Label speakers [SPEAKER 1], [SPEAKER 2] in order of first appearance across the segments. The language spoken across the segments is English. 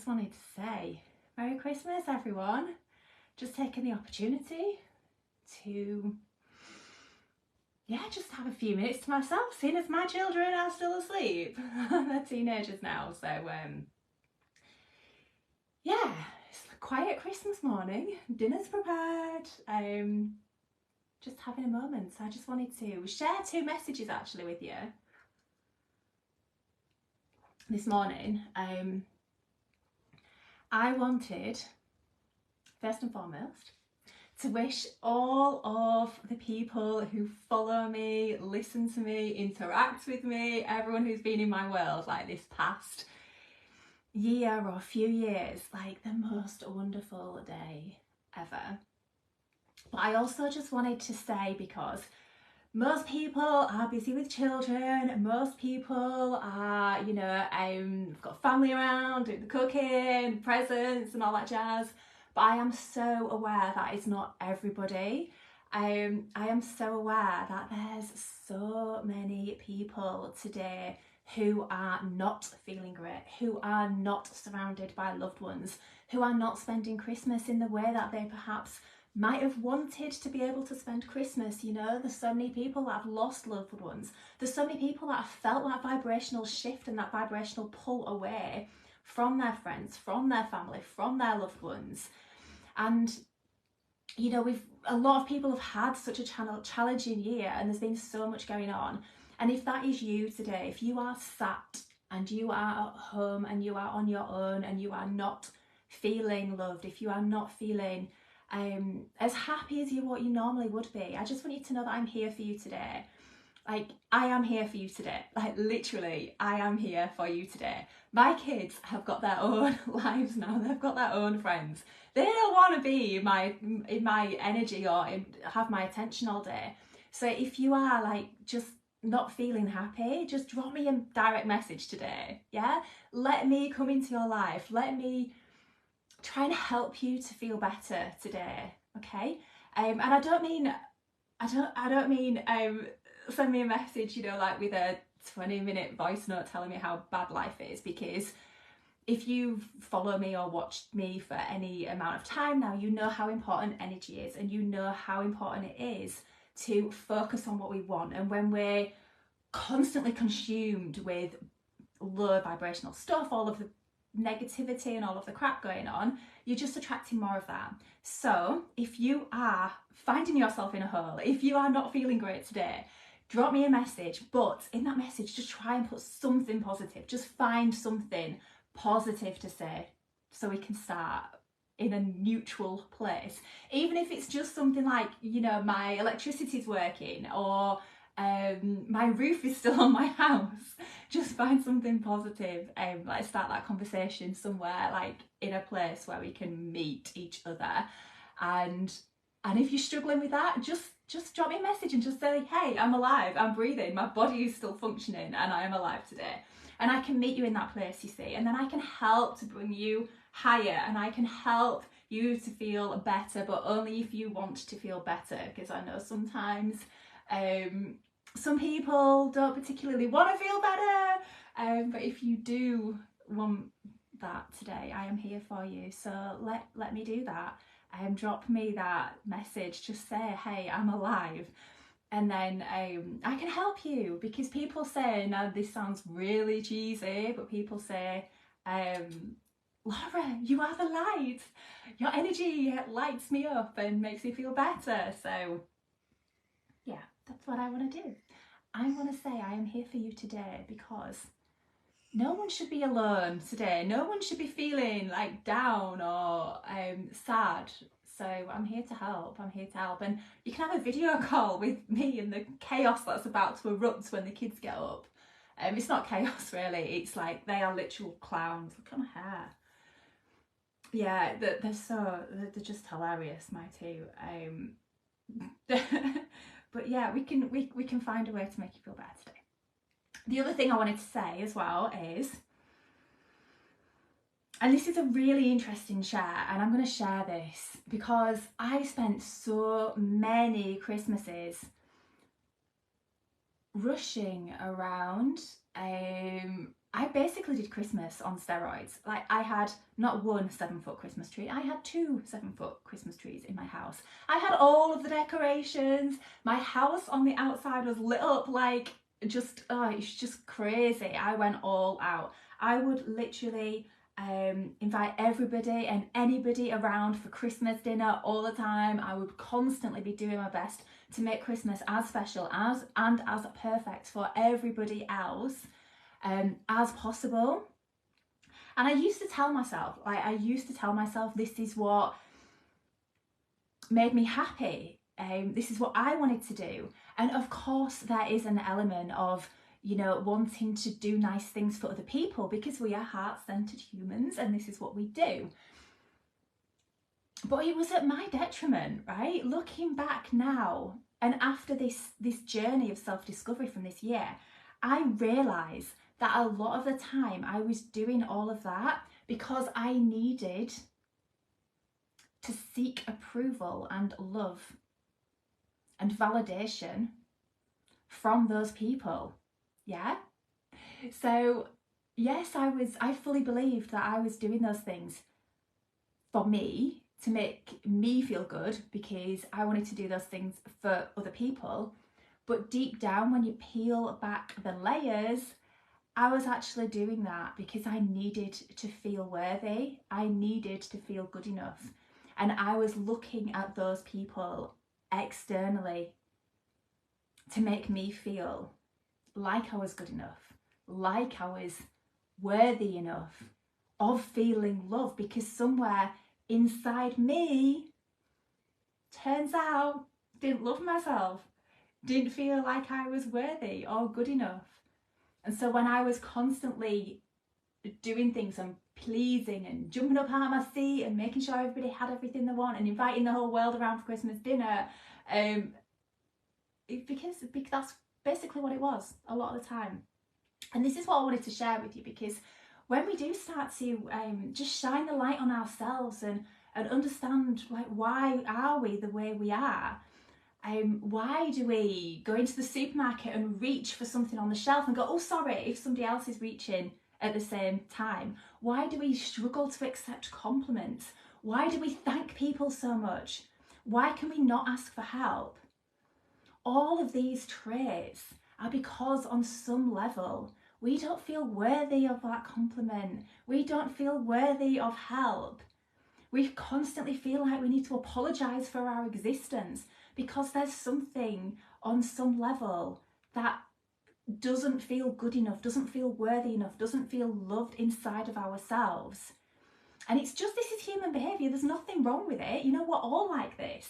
[SPEAKER 1] just wanted to say Merry Christmas, everyone. Just taking the opportunity to, just have a few minutes to myself, seeing as my children are still asleep. They're teenagers now, so it's a quiet Christmas morning. Dinner's prepared. Just having a moment. So I just wanted to share two messages actually with you this morning. I wanted, first and foremost, to wish all of the people who follow me, listen to me, interact with me, everyone who's been in my world like this past year or few years, like the most wonderful day ever. But I also just wanted to say, because most people are busy with children, most people are, got family around, doing the cooking, presents and all that jazz. But I am so aware that it's not everybody. I am so aware that there's so many people today who are not feeling great, who are not surrounded by loved ones, who are not spending Christmas in the way that they perhaps might have wanted to be able to spend Christmas. There's so many people that have lost loved ones. There's so many people that have felt that vibrational shift and that vibrational pull away from their friends, from their family, from their loved ones. And a lot of people have had such a challenging year, and there's been so much going on. And if that is you today, if you are sat and you are at home and you are on your own and you are not feeling loved, if you are not feeling as happy as what you normally would be, I just want you to know that I'm here for you today. Like, I am here for you today. Like, literally, I am here for you today. My kids have got their own lives now. They've got their own friends. They don't want to be in my energy or have my attention all day. So if you are like just not feeling happy, just drop me a direct message today. Yeah, let me come into your life. Let me try and help you to feel better today. Okay. And I don't mean send me a message, like with a 20-minute voice note telling me how bad life is, because if you follow me or watched me for any amount of time now, you know how important energy is, and you know how important it is to focus on what we want. And when we're constantly consumed with low vibrational stuff, all of the negativity and all of the crap going on, you're just attracting more of that. So if you are finding yourself in a hole, if you are not feeling great today, drop me a message, but in that message just try and put something positive. Just find something positive to say so we can start in a neutral place. Even if it's just something like, my electricity's working, or my roof is still on my house. Just find something positive. Let's start that conversation somewhere, like in a place where we can meet each other. And if you're struggling with that, just drop me a message and just say, hey, I'm alive, I'm breathing, my body is still functioning, and I am alive today. And I can meet you in that place, you see, and then I can help to bring you higher, and I can help you to feel better, but only if you want to feel better, because I know sometimes some people don't particularly want to feel better, but if you do want that today, I am here for you. So let me do that. Drop me that message, just say, hey, I'm alive, and then I can help you. Because people say, now this sounds really cheesy, but people say, Laura, you are the light, your energy lights me up and makes me feel better. So yeah, that's what I want to do. I want to say I am here for you today, because no one should be alone today. No one should be feeling like down or sad. So I'm here to help. I'm here to help. And you can have a video call with me in the chaos that's about to erupt when the kids get up. It's not chaos really. It's like they are literal clowns. Look at my hair. Yeah, they're just hilarious, my two. But yeah, we can find a way to make you feel better today. The other thing I wanted to say as well is, and this is a really interesting share, and I'm going to share this because I spent so many Christmases rushing around. I basically did Christmas on steroids. Like, I had not one 7-foot Christmas tree, I had 2 7-foot Christmas trees in my house. I had all of the decorations. My house on the outside was lit up like just, oh, it's just crazy. I went all out. I would literally invite everybody and anybody around for Christmas dinner all the time. I would constantly be doing my best to make Christmas as special as perfect for everybody else as possible. And I used to tell myself, this is what made me happy. This is what I wanted to do. And of course, there is an element of, you know, wanting to do nice things for other people, because we are heart-centered humans and this is what we do. But it was at my detriment, right? Looking back now, and after this journey of self-discovery from this year, I realise that a lot of the time I was doing all of that because I needed to seek approval and love and validation from those people. Yeah? So yes, I fully believed that I was doing those things for me, to make me feel good, because I wanted to do those things for other people. But deep down, when you peel back the layers, I was actually doing that because I needed to feel worthy. I needed to feel good enough. And I was looking at those people externally to make me feel like I was good enough, like I was worthy enough of feeling love, because somewhere inside me, turns out, didn't love myself, didn't feel like I was worthy or good enough. And so when I was constantly doing things and pleasing and jumping up out of my seat and making sure everybody had everything they want and inviting the whole world around for Christmas dinner, because that's basically what it was a lot of the time. And this is what I wanted to share with you, because when we do start to just shine the light on ourselves and understand, like, why are we the way we are? Why do we go into the supermarket and reach for something on the shelf and go, oh, sorry, if somebody else is reaching at the same time? Why do we struggle to accept compliments? Why do we thank people so much? Why can we not ask for help? All of these traits are because on some level we don't feel worthy of that compliment. We don't feel worthy of help. We constantly feel like we need to apologise for our existence because there's something on some level that doesn't feel good enough, doesn't feel worthy enough, doesn't feel loved inside of ourselves. And it's just, this is human behaviour. There's nothing wrong with it. You know, we're all like this.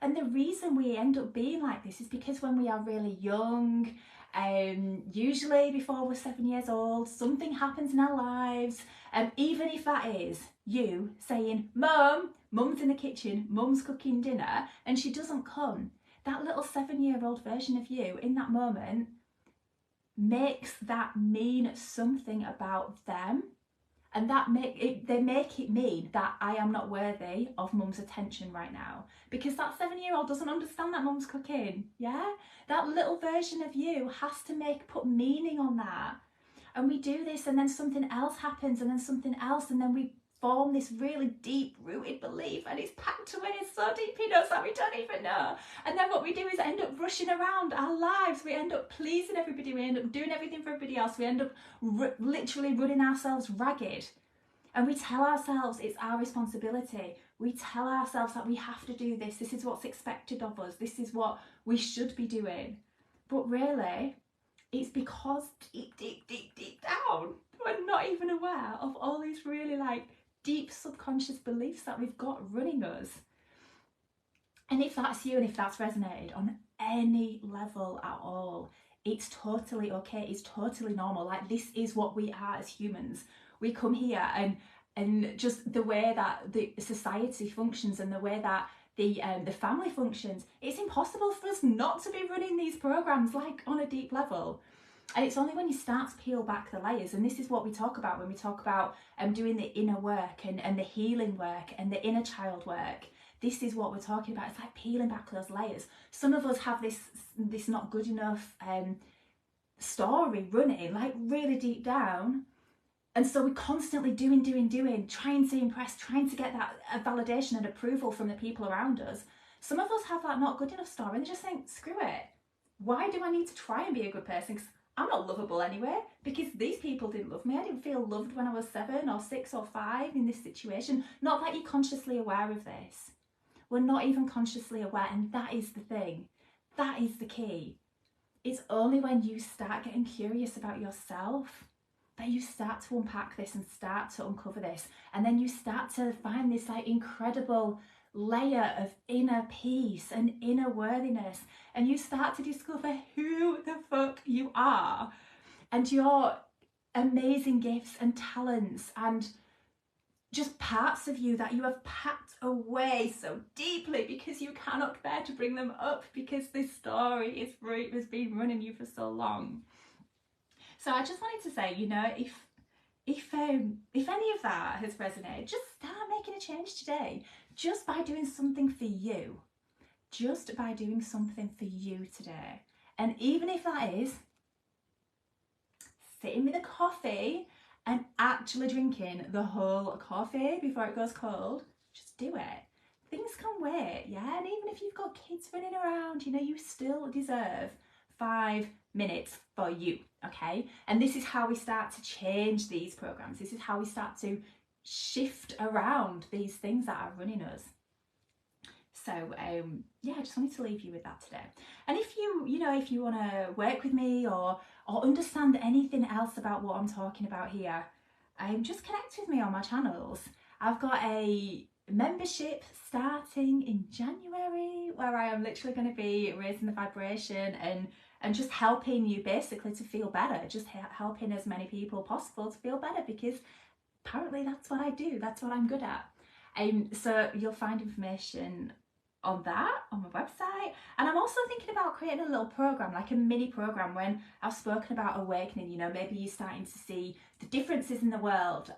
[SPEAKER 1] And the reason we end up being like this is because when we are really young, usually before we're 7 years old, something happens in our lives. Even if that is you saying, Mum's in the kitchen, Mum's cooking dinner, and she doesn't come, that little 7-year-old version of you in that moment makes that mean something about them. And they make it mean that I am not worthy of Mum's attention right now, because that 7-year-old doesn't understand that Mum's cooking. Yeah, that little version of you has to put meaning on that. And we do this, and then something else happens, and then something else, and then we form this really deep-rooted belief, and it's packed away so deep in us that we don't even know. And then what we do is end up rushing around our lives. We end up pleasing everybody. We end up doing everything for everybody else. We end up literally running ourselves ragged. And we tell ourselves it's our responsibility. We tell ourselves that we have to do this. This is what's expected of us. This is what we should be doing. But really, it's because deep down, we're not even aware of all these really deep subconscious beliefs that we've got running us. And if that's you, and if that's resonated on any level at all, it's totally okay. It's totally normal. This is what we are as humans. We come here and just the way that the society functions and the way that the family functions, it's impossible for us not to be running these programs on a deep level. And it's only when you start to peel back the layers, and this is what we talk about when we talk about doing the inner work and the healing work and the inner child work. This is what we're talking about. It's like peeling back those layers. Some of us have this not good enough story running, like really deep down. And so we're constantly doing, trying to impress, trying to get that validation and approval from the people around us. Some of us have that not good enough story and they just think, screw it. Why do I need to try and be a good person? Because I'm not lovable anyway, because these people didn't love me. I didn't feel loved when I was 7 or 6 or 5 in this situation. Not that you're consciously aware of this. We're not even consciously aware, and that is the thing. That is the key. It's only when you start getting curious about yourself that you start to unpack this and start to uncover this, and then you start to find this like incredible layer of inner peace and inner worthiness, and you start to discover who the fuck you are and your amazing gifts and talents and just parts of you that you have packed away so deeply because you cannot bear to bring them up, because this story has been running you for so long. So I just wanted to say, you know, if any of that has resonated, just start making a change today, just by doing something for you, just by doing something for you today. And even if that is sitting with a coffee and actually drinking the whole coffee before it goes cold, just do it. Things can wait, yeah? And even if you've got kids running around, you know, you still deserve 5 minutes for you, okay? And this is how we start to change these programs. This is how we start to shift around these things that are running us. So yeah, I just wanted to leave you with that today. And if you want to work with me or understand anything else about what I'm talking about here, just connect with me on my channels. I've got a membership starting in January where I am literally going to be raising the vibration and just helping you basically to feel better, just helping as many people possible to feel better, because apparently that's what I do, that's what I'm good at. So you'll find information on that on my website. And I'm also thinking about creating a little program, like a mini program, when I've spoken about awakening, you know, maybe you're starting to see the differences in the world,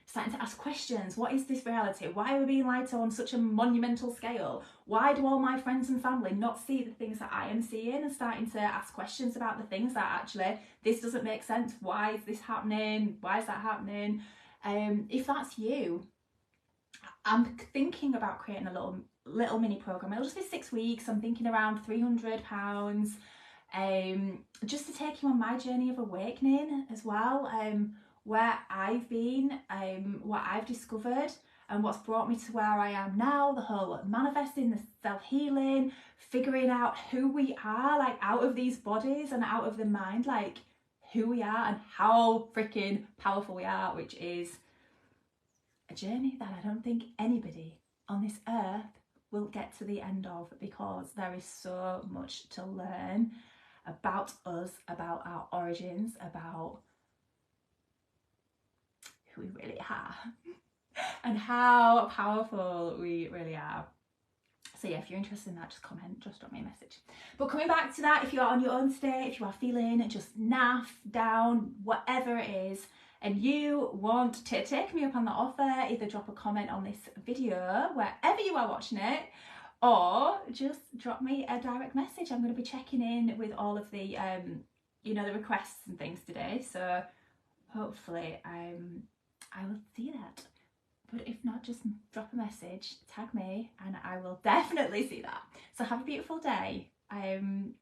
[SPEAKER 1] starting to ask questions. What is this reality? Why are we being lied to on such a monumental scale? Why do all my friends and family not see the things that I am seeing? And starting to ask questions about the things that actually, this doesn't make sense. Why is this happening? Why is that happening? If that's you, I'm thinking about creating a little mini program. It'll just be 6 weeks. I'm thinking around £300, just to take you on my journey of awakening as well, where I've been, what I've discovered, and what's brought me to where I am now. The whole manifesting, the self-healing, figuring out who we are, like out of these bodies and out of the mind, like who we are and how freaking powerful we are, which is a journey that I don't think anybody on this earth will get to the end of, because there is so much to learn about us, about our origins, about who we really are and how powerful we really are. So yeah, if you're interested in that, just comment, just drop me a message. But coming back to that, if you are on your own today, if you are feeling just naff, down, whatever it is, and you want to take me up on the offer, either drop a comment on this video wherever you are watching it, or just drop me a direct message. I'm going to be checking in with all of the the requests and things today, so hopefully I will see that. But if not, just drop a message, tag me, and I will definitely see that. So have a beautiful day. I'm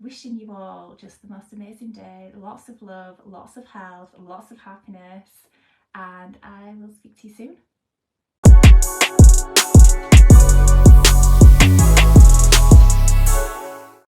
[SPEAKER 1] wishing you all just the most amazing day, lots of love, lots of health, lots of happiness, and I will speak to you soon.